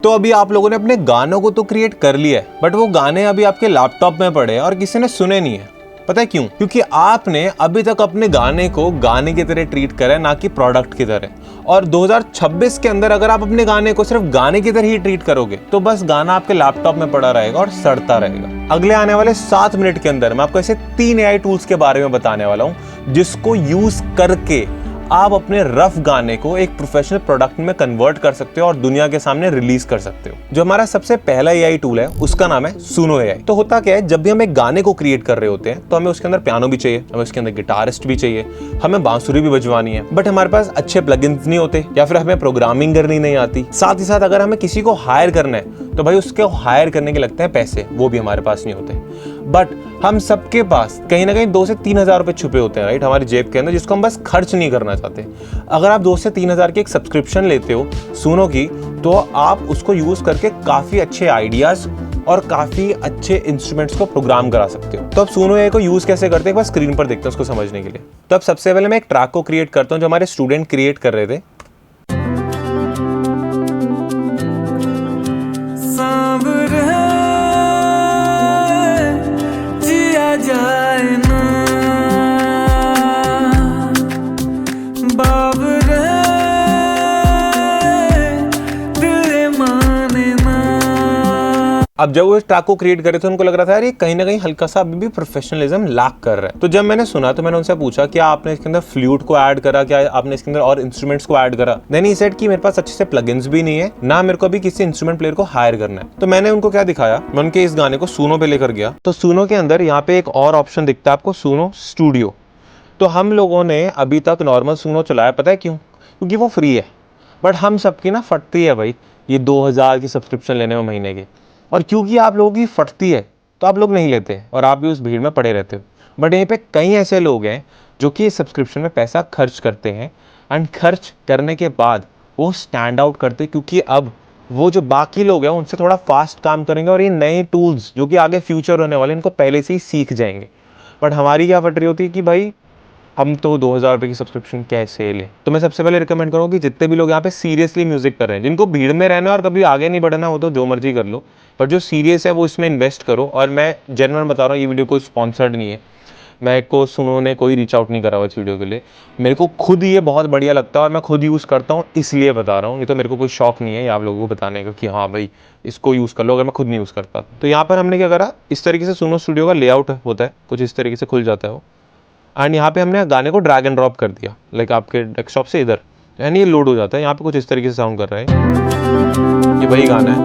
तो अभी आप लोगों ने अपने गानों को तो क्रिएट कर लिया है, बट वो गाने अभी आपके लैपटॉप में पड़े हैं और किसी ने सुने नहीं है। पता है क्यों? क्योंकि आपने अभी तक अपने गाने को गाने की तरह ट्रीट करा है, ना कि प्रोडक्ट की तरह। और 2026 के अंदर अगर आप अपने गाने को सिर्फ गाने की तरह ही ट्रीट करोगे तो बस गाना आपके लैपटॉप में पड़ा रहेगा और सड़ता रहेगा। अगले आने वाले 7 मिनट के अंदर मैं आपको ऐसे 3 AI टूल्स के बारे में बताने वाला हूं जिसको यूज करके आप अपने रफ गाने को एक प्रोफेशनल प्रोडक्ट में कन्वर्ट कर सकते हो और दुनिया के सामने रिलीज कर सकते हो। जो हमारा सबसे पहला AI टूल है उसका नाम है सुनो AI। तो होता क्या है, जब भी हम एक गाने को क्रिएट कर रहे होते हैं तो हमें उसके अंदर पियानो भी चाहिए, हमें उसके अंदर गिटारिस्ट भी चाहिए, हमें बांसुरी भी बजवानी है, बट हमारे पास अच्छे प्लगइन्स नहीं होते या फिर हमें प्रोग्रामिंग करनी नहीं आती। साथ ही साथ अगर हमें किसी को हायर करना है तो भाई उसके हायर करने के लगते हैं पैसे, वो भी हमारे पास नहीं होते। बट हम सबके पास कहीं ना कहीं 2 से 3 हजार रुपए छुपे होते हैं, राइट, हमारी जेब के अंदर, जिसको हम बस खर्च नहीं करना चाहते। अगर आप 2 से 3 हजार की एक सब्सक्रिप्शन लेते हो सुनो की, तो आप उसको यूज करके काफी अच्छे आइडियाज और काफी अच्छे इंस्ट्रूमेंट्स को प्रोग्राम करा सकते हो। तो अब सुनो AI को यूज कैसे करते हैं बस स्क्रीन पर देखते हैं उसको समझने के लिए। तो अब सबसे पहले मैं एक ट्रैक को क्रिएट करता हूँ जो हमारे स्टूडेंट क्रिएट कर रहे थे। अब जब वो इस ट्रैक को क्रिएट करे तो उनको लग रहा था यार ये कहीं ना कहीं हल्का सा अभी भी प्रोफेशनलिज्म लैक कर रहा है। तो जब मैंने सुना तो मैंने उनसे पूछा क्या आपने इसके अंदर फ्लूट को ऐड करा, क्या आपने इसके अंदर और इंस्ट्रूमेंट्स को ऐड करा। देन ही सेड कि मेरे पास अच्छे से प्लगइन्स भी नहीं है, ना मेरे को अभी किसी इंस्ट्रूमेंट प्लेयर को हायर करना है। तो मैंने उनको क्या दिखाया, मैं उनके इस गाने को सुनो पे लेकर गया। तो सुनो के अंदर यहाँ पे एक और ऑप्शन दिखता है आपको, सुनो स्टूडियो। तो हम लोगों ने अभी तक नॉर्मल सुनो चलाया, पता है क्यों? क्योंकि वो फ्री है। बट हम सबकी ना फटती है भाई ये 2000 की सब्सक्रिप्शन लेने में महीने की, और क्योंकि आप लोगों की फटती है तो आप लोग नहीं लेते और आप भी उस भीड़ में पड़े रहते हो। बट यहीं पे कई ऐसे लोग हैं जो कि इस सब्सक्रिप्शन में पैसा खर्च करते हैं एंड खर्च करने के बाद वो स्टैंड आउट करते हैं, क्योंकि अब वो जो बाकी लोग हैं उनसे थोड़ा फास्ट काम करेंगे और ये नए टूल्स जो कि आगे फ्यूचर होने वाले इनको पहले से ही सीख जाएंगे। बट हमारी क्या फट रही होती है कि भाई हम तो 2000 रुपये की सब्सक्रिप्शन कैसे ले। तो मैं सबसे पहले रिकमेंड करूँगा कि जितने भी लोग यहाँ पे सीरियसली म्यूजिक कर रहे हैं, जिनको भीड़ में रहना है और कभी आगे नहीं बढ़ना हो तो जो मर्जी कर लो, पर जो सीरियस है वो इसमें इन्वेस्ट करो। और मैं जेन्युइन बता रहा हूँ, ये वीडियो कोई स्पॉन्सर्ड नहीं है, मैं को सुनो ने कोई रीच आउट नहीं करा हुआ इस वीडियो के लिए। मेरे को खुद ये बहुत बढ़िया लगता है और मैं खुद यूज़ करता हूँ, इसलिए बता रहा हूँ। ये तो मेरे को कोई शौक नहीं है आप लोगों को बताने का कि हाँ भाई इसको यूज़ कर लो, अगर मैं खुद नहीं यूज़ करता। तो यहाँ पर हमने क्या करा, इस तरीके से सुनो स्टूडियो का लेआउट होता है, कुछ इस तरीके से खुल जाता है वो। एंड यहाँ पे हमने गाने को ड्रैग एंड ड्रॉप कर दिया, लाइक आपके डेस्कटॉप से इधर, एंड ये लोड हो जाता है। यहाँ पे कुछ इस तरीके से साउंड कर रहा है, ये वही गाना है।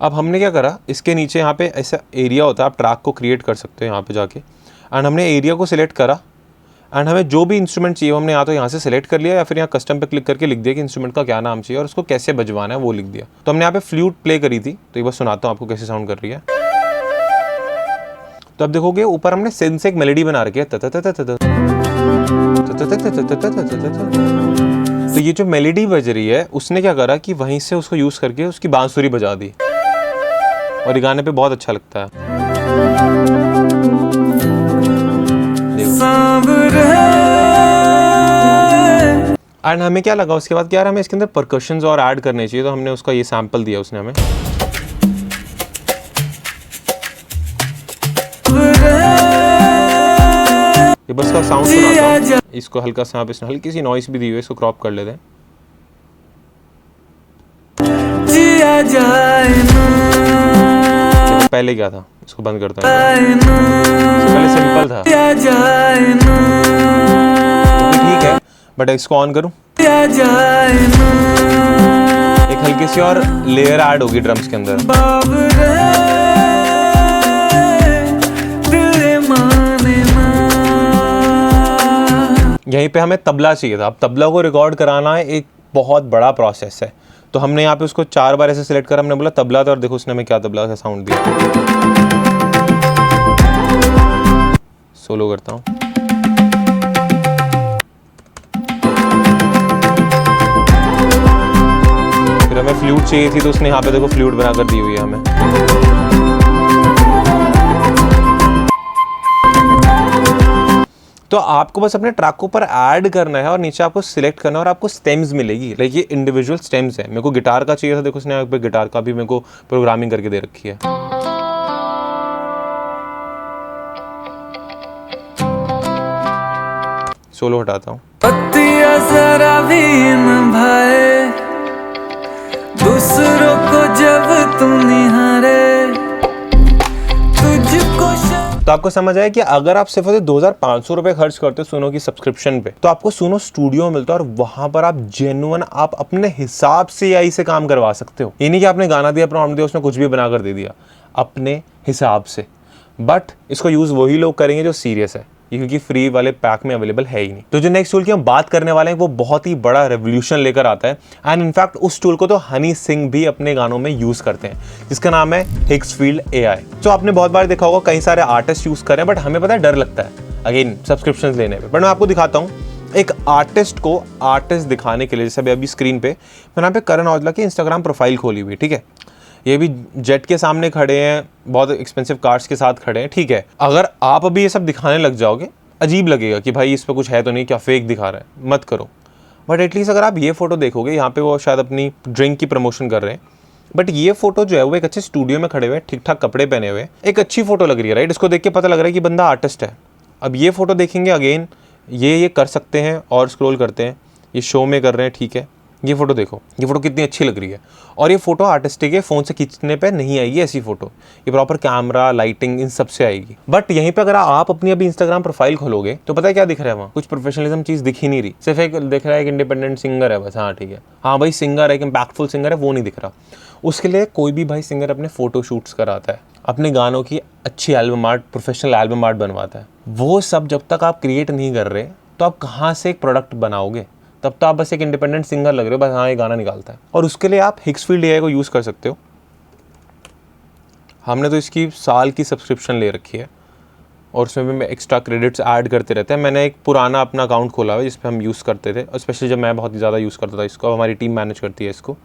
अब हमने क्या करा, इसके नीचे यहाँ पे ऐसा एरिया होता है, आप ट्रैक को क्रिएट कर सकते हो यहाँ पे जाके। एंड हमने एरिया को सिलेक्ट करा एंड हमें जो भी इंस्ट्रूमेंट चाहिए हमने या तो यहाँ से सिलेक्ट कर लिया या फिर यहाँ कस्टम पे क्लिक करके लिख दिया कि इंस्ट्रूमेंट का क्या नाम चाहिए और उसको कैसे बजवाना है वो लिख दिया। तो हमने यहाँ पे फ्लूट प्ले करी थी, तो ये बस सुनाता हूँ आपको कैसे साउंड कर रही है। तो अब देखोगे ऊपर हमने सिंथ से एक मेलोडी बना रखी है, तो ये जो मेलोडी बज रही है उसने क्या करा कि वहीं से उसको यूज करके उसकी बांसुरी बजा दी और ये गाने पे बहुत अच्छा लगता है। एंड हमें क्या लगा उसके बाद कि यार हमें इसके अंदर परकशंस और ऐड करने चाहिए, तो हमने उसका ये सैंपल दिया उसने हमें। ये बस का साउंड सुनाता हूं, इसको हल्का सा इसने हल्की सी नॉइस भी दी हुई है, इसको क्रॉप कर लेते हैं। पहले क्या था, इसको बंद करता हूं, पहले सिंपल था, ठीक है, बट इसको ऑन करूं, एक हल्की सी और लेयर ऐड होगी ड्रम्स के अंदर। यहीं पे हमें तबला चाहिए था। अब तबला को रिकॉर्ड कराना है एक बहुत बड़ा प्रोसेस है, तो हमने यहाँ पे उसको 4 बार ऐसे सिलेक्ट करा, हमने बोला तबला था और देखो उसने हमें क्या तबला का साउंड दिया। सोलो करता हूँ, फिर हमें फ्लूट चाहिए थी तो उसने यहाँ पे देखो फ्लूट बनाकर दी हुई है हमें। तो आपको बस अपने ट्रैक को ऊपर ऐड करना है और नीचे आपको सिलेक्ट करना है और आपको स्टेम्स मिलेगी। लाइक ये इंडिविजुअल स्टेम्स है। मेरे को गिटार का चाहिए था, देखो उसने यहाँ पे गिटार का भी मेरे को प्रोग्रामिंग करके दे रखी है। सोलो हटाता हूँ। जरा भी निभाए दूसरों को जब तुम निहारे तुझको। तो आपको समझ आया कि अगर आप सिर्फ 2500 रुपए खर्च करते हो सुनो की सब्सक्रिप्शन पे, तो आपको सुनो स्टूडियो मिलता है और वहां पर आप जेन्युइन आप अपने हिसाब से AI से काम करवा सकते हो। ये नहीं कि आपने गाना दिया, प्रॉम्प्ट दिया, उसने कुछ भी बनाकर दे दिया, अपने हिसाब से। बट इसको यूज वही लोग करेंगे जो सीरियस है, क्योंकि फ्री वाले पैक में अवेलेबल है ही नहीं। तो जो नेक्स्ट टूल की हम बात करने वाले हैं वो बहुत ही बड़ा रेवोल्यूशन लेकर आता है। एंड इनफैक्ट उस टूल को तो हनी सिंह भी अपने गानों में यूज करते हैं, जिसका नाम है हिग्सफील्ड AI। तो आपने बहुत बार देखा होगा कई सारे आर्टिस्ट यूज कर रहे हैं, बट हमें पता है डर लगता है अगेन सब्सक्रिप्शन लेने में। बट मैं आपको दिखाता हूँ एक आर्टिस्ट को आर्टिस्ट दिखाने के लिए। जैसे अभी स्क्रीन पे मैंने यहाँ पे करण औजला की इंस्टाग्राम प्रोफाइल खोली हुई, ठीक है। ये भी जेट के सामने खड़े हैं, बहुत एक्सपेंसिव कार्स के साथ खड़े हैं, ठीक है। अगर आप अभी ये सब दिखाने लग जाओगे, अजीब लगेगा कि भाई इस पे कुछ है तो नहीं, क्या फेक दिखा रहा है, मत करो। बट एटलीस्ट अगर आप ये फोटो देखोगे, यहाँ पे वो शायद अपनी ड्रिंक की प्रमोशन कर रहे हैं, बट ये फोटो जो है वो एक अच्छे स्टूडियो में खड़े हुए, ठीक ठाक कपड़े पहने हुए, एक अच्छी फोटो लग रही है, राइट। इसको देख के पता लग रहा है कि बंदा आर्टिस्ट है। अब ये फोटो देखेंगे अगेन, ये कर सकते हैं और स्क्रॉल करते हैं, ये शो में कर रहे हैं, ठीक है। ये फोटो देखो, ये फोटो कितनी अच्छी लग रही है। और ये फोटो आर्टिस्टिक है, फोन से खींचने पे नहीं आएगी ऐसी फोटो, ये प्रॉपर कैमरा लाइटिंग इन सब से आएगी। बट यहीं पे अगर आप अपनी अभी इंस्टाग्राम प्रोफाइल खोलोगे तो पता है क्या दिख रहा है वहाँ, कुछ प्रोफेशनलिज्म चीज दिख ही नहीं रही, सिर्फ एक दिख रहा है एक इंडिपेंडेंट सिंगर है बस। हाँ ठीक है, हाँ भाई सिंगर है, एक इम्पैक्टफुल सिंगर है, वो नहीं दिख रहा। उसके लिए कोई भी भाई सिंगर अपने फोटो शूट्स कराता है, अपने गानों की अच्छी album art, professional album art बनवाता है। वो सब जब तक आप क्रिएट नहीं कर रहे तो आप कहाँ से एक प्रोडक्ट बनाओगे? तब तो आप बस एक इंडिपेंडेंट सिंगर लग रहे हो, बस हाँ ये गाना निकालता है। और उसके लिए आप हिग्सफील्ड AI को यूज़ कर सकते हो। हमने तो इसकी साल की सब्सक्रिप्शन ले रखी है और उसमें भी मैं एक्स्ट्रा क्रेडिट्स ऐड करते रहते हैं। मैंने एक पुराना अपना अकाउंट खोला हुआ है जिस पे हम यूज़ करते थे, स्पेशली जब मैं बहुत ज़्यादा यूज़ करता था इसको। हमारी टीम मैनेज करती है इसको।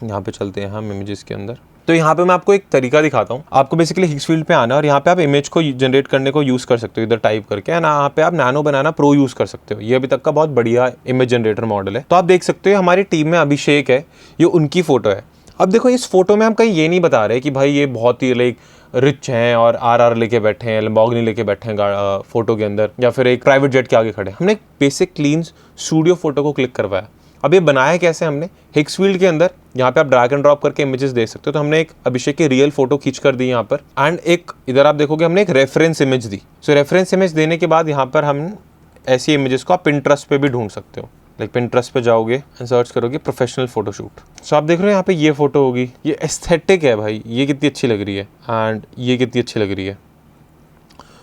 यहाँ पे चलते हैं हम इमेजेस के अंदर। तो यहाँ पे मैं आपको एक तरीका दिखाता हूँ। आपको बेसिकली हिग्सफील्ड पे आना है और यहाँ पे आप इमेज को जनरेट करने को यूज़ कर सकते हो, इधर टाइप करके। एंड यहाँ पे आप नैनो बनाना प्रो यूज़ कर सकते हो। ये अभी तक का बहुत बढ़िया इमेज जनरेटर मॉडल है। तो आप देख सकते हो हमारी टीम में अभिषेक है, ये उनकी फ़ोटो है। अब देखो इस फोटो में हम कहीं ये नहीं बता रहे कि भाई ये बहुत ही लाइक रिच हैं और RR लेके बैठे हैं, लैम्बोर्गिनी लेके बैठे हैं फोटो के अंदर, या फिर एक प्राइवेट जेट के आगे खड़े। हमने एक बेसिक क्लीन स्टूडियो फोटो को क्लिक करवाया। अब ये बनाया कैसे हमने, हिग्सफील्ड के अंदर यहाँ पे आप ड्रैग एंड ड्रॉप करके इमेजेस देख सकते हो। तो हमने एक अभिषेक की रियल फोटो खींच कर दी यहाँ पर, एंड एक इधर आप देखोगे हमने एक रेफरेंस इमेज दी। सो रेफरेंस इमेज देने के बाद यहाँ पर हम ऐसी इमेजेस को आप पिंटरेस्ट पे भी ढूंढ सकते हो। लाइक पिंटरेस्ट पे जाओगे एंड सर्च करोगे प्रोफेशनल फोटोशूट। सो आप देख रहे हो यहाँ पे ये फोटो होगी, ये एस्थेटिक है भाई, ये कितनी अच्छी लग रही है एंड ये कितनी अच्छी लग रही है।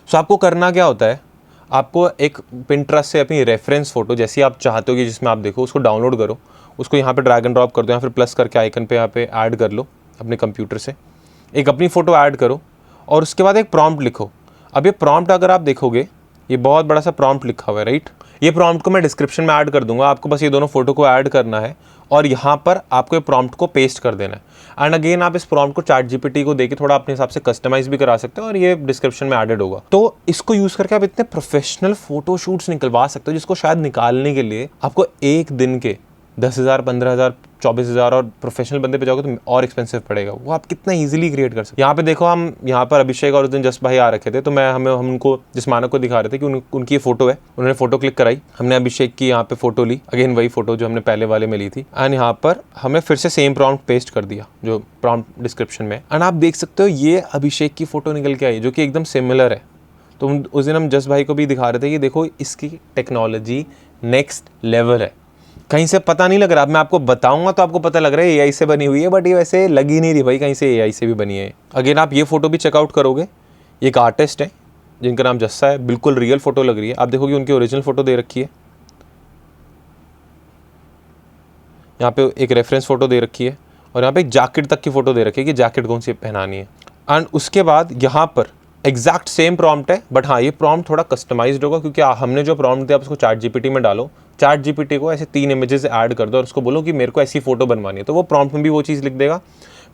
सो आपको करना क्या होता है, आपको एक पिंटरेस्ट से अपनी रेफरेंस फोटो जैसी आप चाहते हो कि जिसमें आप देखो, उसको डाउनलोड करो, उसको यहाँ पे ड्रैग एंड ड्रॉप कर दो या फिर प्लस करके आइकन पे यहाँ पे ऐड कर लो अपने कंप्यूटर से। एक अपनी फ़ोटो ऐड करो और उसके बाद एक प्रॉम्प्ट लिखो। अब ये प्रॉम्प्ट अगर आप देखोगे, ये बहुत बड़ा सा प्रॉम्प्ट लिखा हुआ है, राइट। ये प्रॉम्प्ट को मैं डिस्क्रिप्शन में ऐड कर दूंगा। आपको बस ये दोनों फोटो को ऐड करना है और यहाँ पर आपको ये प्रॉम्प्ट को पेस्ट कर देना है। एंड अगेन आप इस प्रॉम्प्ट को ChatGPT को देके थोड़ा अपने हिसाब से कस्टमाइज भी करा सकते हो और ये डिस्क्रिप्शन में एडेड होगा। तो इसको यूज़ करके आप इतने प्रोफेशनल फोटो शूट्स निकलवा सकते हो जिसको शायद निकालने के लिए आपको एक दिन के 10,000, 15,000, 24,000 और प्रोफेशनल बंदे पे जाओगे तो और एक्सपेंसिव पड़ेगा। वो आप कितना इजीली क्रिएट कर सकते हो। यहाँ पे देखो, हम यहाँ पर अभिषेक और उस दिन जस्ट भाई आ रखे थे, तो हम उनको जिस मानक को दिखा रहे थे कि उनकी ये फोटो है। उन्होंने फोटो क्लिक कराई, हमने अभिषेक की यहाँ पे फोटो ली, अगेन वही फोटो जो हमने पहले वाले में ली थी। एंड यहाँ पर हमने फिर से सेम प्रॉम्प्ट पेस्ट कर दिया जो प्रॉम्प्ट डिस्क्रिप्शन में। एंड आप देख सकते हो ये अभिषेक की फोटो निकल के आई जो कि एकदम सिमिलर है। तो उस दिन हम जस्ट भाई को भी दिखा रहे थे कि देखो इसकी टेक्नोलॉजी नेक्स्ट लेवल है। कहीं से पता नहीं लग रहा, मैं आपको बताऊंगा तो आपको पता लग रहा है AI से बनी हुई है, बट ये वैसे लग ही नहीं रही भाई कहीं से AI से भी बनी है। अगेन आप ये फोटो भी चेकआउट करोगे, एक आर्टिस्ट है जिनका नाम जस्सा है, बिल्कुल रियल फोटो लग रही है। आप देखोगे उनकी ओरिजिनल फोटो दे रखी है, यहाँ पे एक रेफरेंस फोटो दे रखी है और यहाँ पे एक जैकेट तक की फोटो दे रखी है कि जैकेट कौन सी पहनानी है। एंड उसके बाद यहाँ पर एग्जैक्ट सेम प्रॉम्प्ट है, बट हाँ ये प्रॉम्प्ट थोड़ा कस्टमाइज्ड होगा क्योंकि हमने जो प्रॉम्प्ट दिया आप उसको ChatGPT में डालो, ChatGPT को ऐसे 3 इमेजेस ऐड कर दो और उसको बोलो कि मेरे को ऐसी फोटो बनवानी है, तो वो प्रॉम्प्ट में भी वो चीज़ लिख देगा।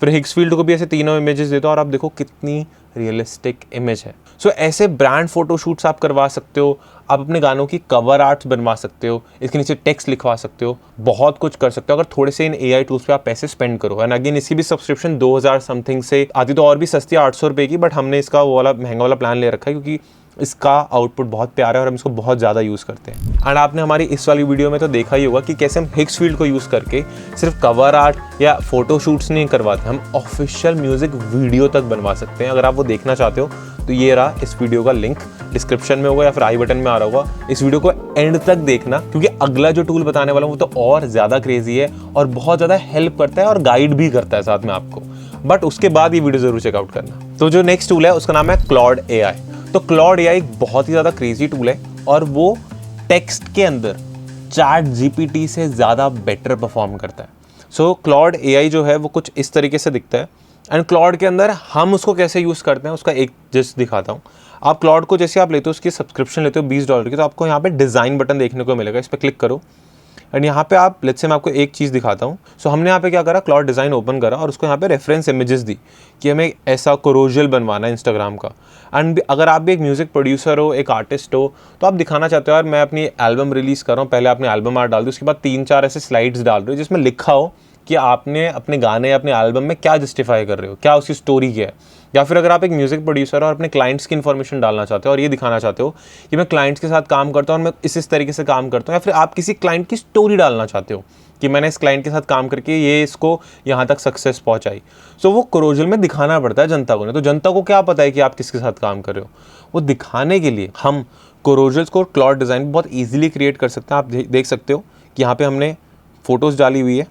फिर हिग्सफील्ड को भी ऐसे 3 इमेजेस दे दो और आप देखो कितनी रियलिस्टिक इमेज है। सो ऐसे ब्रांड फोटोशूट्स आप करवा सकते हो, आप अपने गानों की कवर आर्ट्स बनवा सकते हो, इसके नीचे टेक्स्ट लिखवा सकते हो, बहुत कुछ कर सकते हो अगर थोड़े से इन AI टूल्स पे आप पैसे स्पेंड करो। एंड अगेन इसकी भी सब्सक्रिप्शन 2000 समथिंग से आती, तो और भी सस्ती 800 रुपये की, बट हमने इसका वो वाला महंगा वाला प्लान ले रखा है क्योंकि इसका आउटपुट बहुत प्यारा है और हम इसको बहुत ज़्यादा यूज़ करते हैं। एंड आपने हमारी इस वाली वीडियो में तो देखा ही होगा कि कैसे हम हिक्स फील्ड को यूज़ करके सिर्फ कवर आर्ट या फोटो शूट्स नहीं करवाते, हम ऑफिशियल म्यूजिक वीडियो तक बनवा सकते हैं। अगर आप वो देखना चाहते हो तो ये रहा इस वीडियो का लिंक, डिस्क्रिप्शन में होगा या फिर आई बटन में आ रहा होगा। इस वीडियो को एंड तक देखना क्योंकि अगला जो टूल बताने वाला हूँ वो तो और ज़्यादा क्रेजी है और बहुत ज़्यादा हेल्प करता है और गाइड भी करता है साथ में आपको, बट उसके बाद ये वीडियो ज़रूर चेकआउट करना। तो जो नेक्स्ट टूल है उसका नाम है क्लॉड AI। तो क्लॉड AI एक बहुत ही ज़्यादा क्रेजी टूल है और वो टेक्स्ट के अंदर चैट GPT से ज़्यादा बेटर परफॉर्म करता है। सो क्लॉड AI जो है वो कुछ इस तरीके से दिखता है एंड क्लॉड के अंदर हम उसको कैसे यूज़ करते हैं उसका एक जस्ट दिखाता हूँ। आप क्लॉड को जैसे आप लेते हो, उसकी सब्सक्रिप्शन लेते हो $20 की, तो आपको यहाँ पे डिज़ाइन बटन देखने को मिलेगा, इस पर क्लिक करो एंड यहाँ पे आप लेट्स से मैं आपको एक चीज़ दिखाता हूँ। सो हमने यहाँ पे क्या करा, क्लॉड डिज़ाइन ओपन करा और उसको यहाँ पे रेफरेंस इमेजेस दी कि हमें ऐसा कोरोजल बनवाना है इंस्टाग्राम का। एंड अगर आप भी एक म्यूज़िक प्रोड्यूसर हो, एक आर्टिस्ट हो, तो आप दिखाना चाहते हो यार मैं अपनी एल्बम रिलीज़ कर रहा हूँ, पहले आपने एल्बम आर्ट डाल दी, उसके बाद 3-4 ऐसे स्लाइड्स डाल रहे हो जिसमें लिखा हो कि आपने अपने गाने या अपने एल्बम में क्या जस्टिफाई कर रहे हो, क्या उसकी स्टोरी क्या है। या फिर अगर आप एक म्यूज़िक प्रोड्यूसर हो और अपने क्लाइंट्स की इन्फॉर्मेशन डालना चाहते हो और ये दिखाना चाहते हो कि मैं क्लाइंट्स के साथ काम करता हूँ और मैं इस तरीके से काम करता हूँ, या फिर आप किसी क्लाइंट की स्टोरी डालना चाहते हो कि मैंने इस क्लाइंट के साथ काम करके ये इसको यहाँ तक सक्सेस पहुँचाई, सो वो कोरोजल में दिखाना पड़ता है जनता को। नहीं तो जनता को क्या पता है कि आप किसके साथ काम कर रहे हो, वो दिखाने के लिए हम कोरोजल्स को क्लॉड डिज़ाइन बहुत ईजिली क्रिएट कर सकते हैं। आप देख सकते हो कि यहाँ पे हमने फ़ोटोज़ डाली हुई है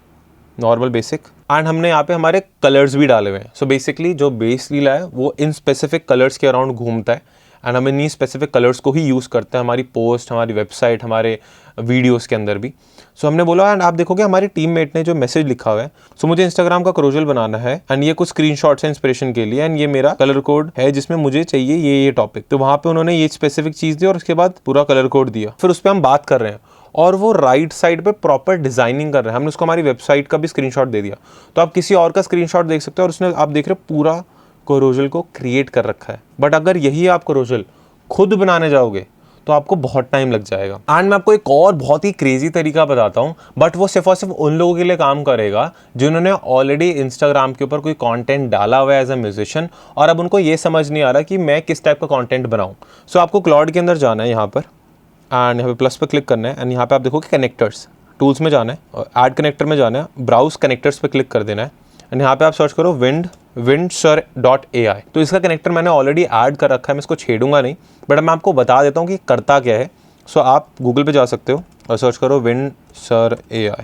नॉर्मल बेसिक, एंड हमने यहाँ पे हमारे कलर्स भी डाले हुए हैं। सो बेसिकली जो बेस लीला है वो इन स्पेसिफिक कलर्स के अराउंड घूमता है एंड हम इन्हीं स्पेसिफिक कलर्स को ही यूज़ करते हैं हमारी पोस्ट, हमारी वेबसाइट, हमारे वीडियोस के अंदर भी। सो हमने बोला एंड आप देखोगे हमारी टीममेट ने जो मैसेज लिखा हुआ है, सो मुझे इंस्टाग्राम का कोरोजल बनाना है एंड ये कुछ स्क्रीनशॉट्स हैं इंस्पिरेशन के लिए एंड ये मेरा कलर कोड है जिसमें मुझे चाहिए ये टॉपिक। तो वहाँ पे उन्होंने ये स्पेसिफिक चीज़ दी और उसके बाद पूरा कलर कोड दिया, फिर उस पर हम बात कर रहे हैं और वो राइट साइड पे प्रॉपर डिजाइनिंग कर रहे हैं। हमने उसको हमारी वेबसाइट का भी स्क्रीनशॉट दे दिया, तो आप किसी और का स्क्रीनशॉट देख सकते हो और उसने आप देख रहे हो पूरा कोरोजल को क्रिएट कर रखा है। बट अगर यही आप कोरोजल खुद बनाने जाओगे तो आपको बहुत टाइम लग जाएगा। एंड मैं आपको एक और बहुत ही क्रेजी तरीका बताता हूँ, बट वो सिर्फ और सिर्फ उन लोगों के लिए काम करेगा जिन्होंने ऑलरेडी इंस्टाग्राम के ऊपर कोई कंटेंट डाला हुआ है एज अ म्यूजिशियन और अब उनको ये समझ नहीं आ रहा कि मैं किस टाइप का कंटेंट बनाऊँ। सो आपको क्लॉड के अंदर जाना है यहाँ पर एंड यहाँ पे प्लस पे क्लिक करना है एंड यहाँ पे आप देखोगे कनेक्टर्स, टूल्स में जाना है और ऐड कनेक्टर में जाना है, ब्राउज कनेक्टर्स पे क्लिक कर देना है एंड यहाँ पे आप सर्च करो windsir.ai। तो इसका कनेक्टर मैंने ऑलरेडी ऐड कर रखा है, मैं इसको छेड़ूंगा नहीं, बट मैं आपको बता देता हूँ कि करता क्या है। सो आप गूगल पे जा सकते हो और सर्च करो windsir.ai।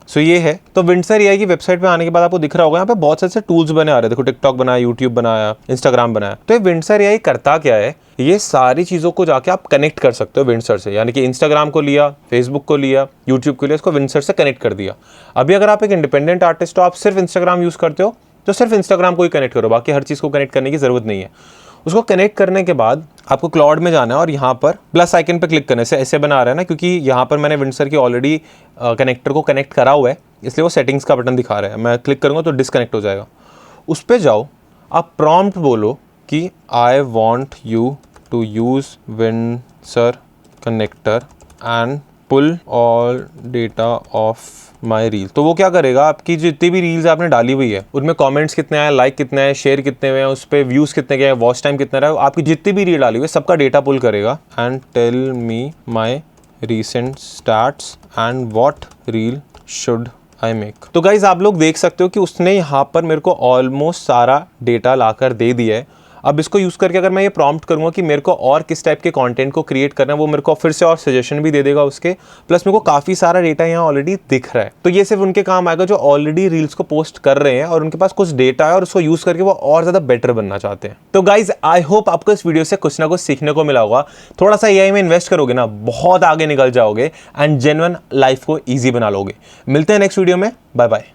सो ये है। तो windsir.ai की वेबसाइट पे आने के बाद आपको दिख रहा होगा यहाँ पे बहुत सारे टूल्स बने आ रहे हैं। देखो टिकटॉक बनाया, यूट्यूब बनाया, इंस्टाग्राम बनाया। तो ये windsir.ai करता क्या है, ये सारी चीज़ों को जाके आप कनेक्ट कर सकते हो विंडसर से, यानी कि इंस्टाग्राम को लिया, फेसबुक को लिया, यूट्यूब को लिया, इसको विंडसर से कनेक्ट कर दिया। अभी अगर आप एक इंडिपेंडेंट आर्टिस्ट हो, आप सिर्फ इंस्टाग्राम यूज़ करते हो, तो सिर्फ इंस्टाग्राम को ही कनेक्ट करो, बाकी हर चीज़ को कनेक्ट करने की ज़रूरत नहीं है। उसको कनेक्ट करने के बाद आपको क्लॉड में जाना है और यहाँ पर प्लस आइकन पर क्लिक करने से ऐसे बना रहा है ना, क्योंकि यहाँ पर मैंने विंडसर की ऑलरेडी कनेक्टर को कनेक्ट करा हुआ है, इसलिए वो सेटिंग्स का बटन दिखा रहा है। मैं क्लिक करूँगा तो डिसकनेक्ट हो जाएगा। उस पर जाओ, आप प्रॉम्प्ट बोलो कि I want you to use windsor connector and pull all data of my reel। तो वो क्या करेगा, आपकी जितनी भी रील्स आपने डाली हुई है उनमें कमेंट्स कितने आए, लाइक कितने आए, शेयर कितने हुए हैं, उस पर व्यूज़ कितने गए, वॉच टाइम कितना रहा, आपकी जितनी भी रील डाली हुई है सबका डेटा पुल करेगा and tell me my recent stats and what reel should I make. तो गाइज आप लोग देख सकते हो कि उसने यहाँ पर मेरे को ऑलमोस्ट सारा डेटा लाकर दे दिया है। अब इसको यूज़ करके अगर मैं ये प्रॉम्प्ट करूँगा कि मेरे को और किस टाइप के कंटेंट को क्रिएट करना है, वो मेरे को फिर से और सजेशन भी दे देगा उसके, प्लस मेरे को काफ़ी सारा डेटा यहाँ ऑलरेडी दिख रहा है। तो ये सिर्फ उनके काम आएगा जो ऑलरेडी रील्स को पोस्ट कर रहे हैं और उनके पास कुछ डेटा है और उसको यूज़ करके वो और ज़्यादा बेटर बनना चाहते हैं। तो गाइज आई होप आपको इस वीडियो से कुछ ना कुछ सीखने को मिला होगा। थोड़ा सा AI में इन्वेस्ट करोगे ना, बहुत आगे निकल जाओगे एंड जेन्युइन लाइफ को ईजी बना लोगे। मिलते हैं नेक्स्ट वीडियो में, बाय बाय।